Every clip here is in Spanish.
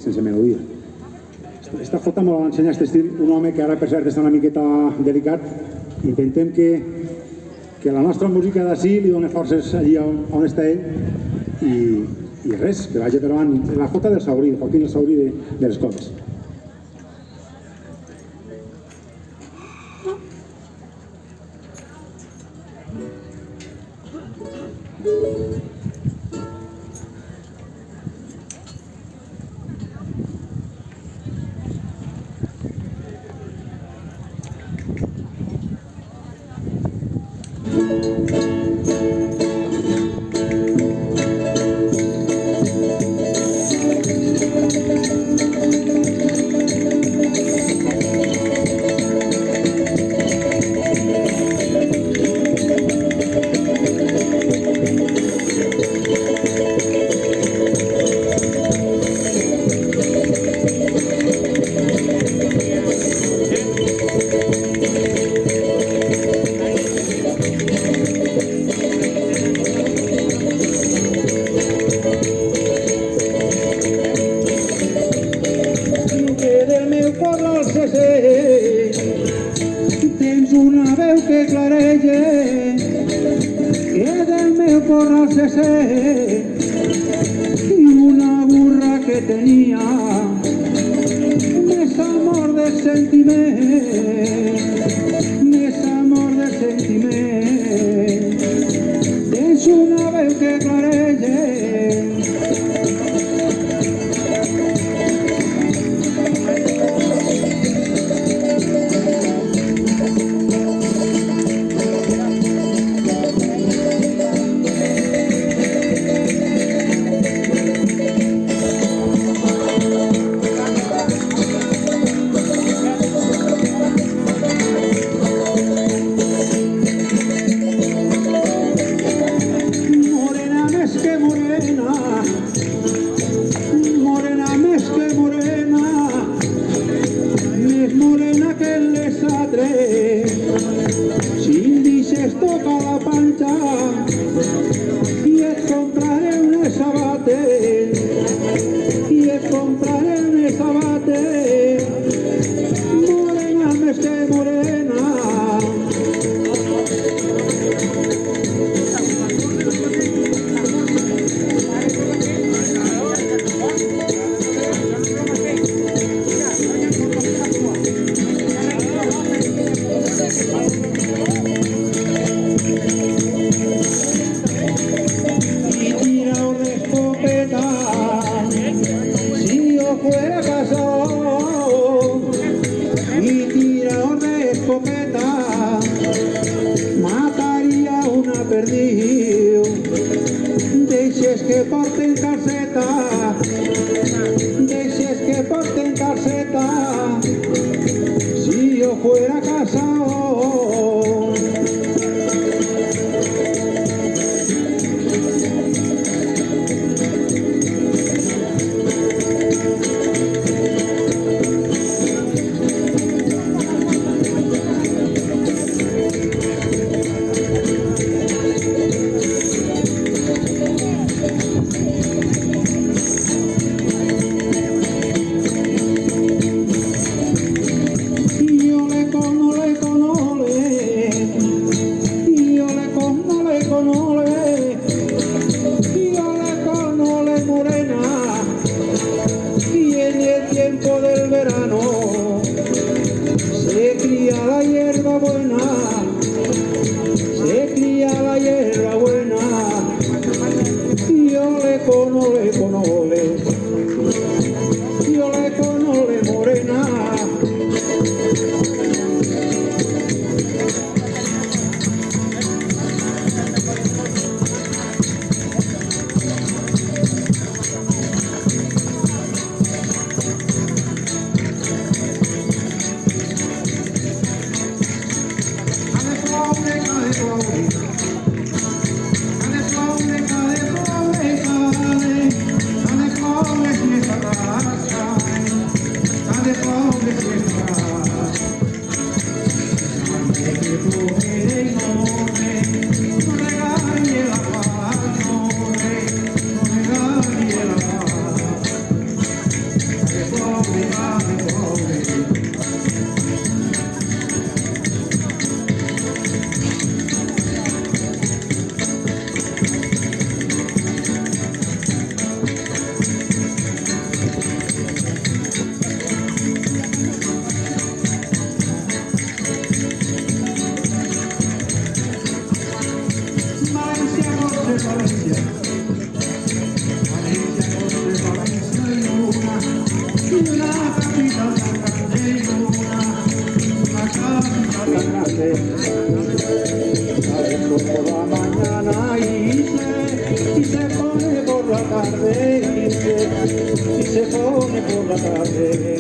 sense melodia. Esta jota me l'ha ensenyat un home que ara per cert està una miqueta delicat i intentem que la nostra música d'ací li doni forces allí on està ell i res, que vagi per davant. La jota del Saurí, Joaquín el Saurí de les Coves. Tens una veu que clareja, que del meu corral se sent, i una burra que tenia més amor de sentiment, més amor de sentiment. Tens una veu que clareja, viene por la tarde.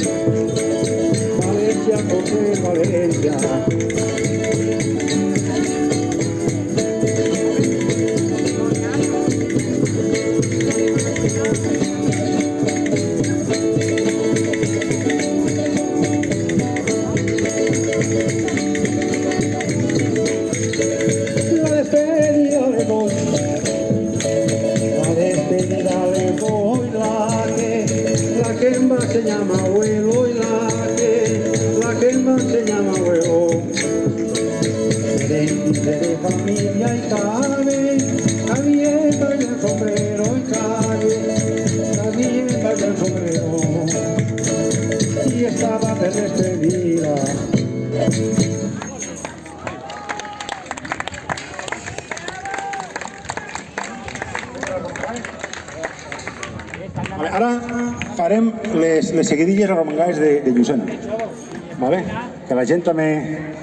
Valencia, José, Valencia. Se llama abuelo y la quema se llama abuelo. De familia y cabe, también vaya el sombrero y cabe, también vaya el sombrero. Y estaba de despedida. Ara farem les seguidilles arromangades de Llucena, vale? Que la gent també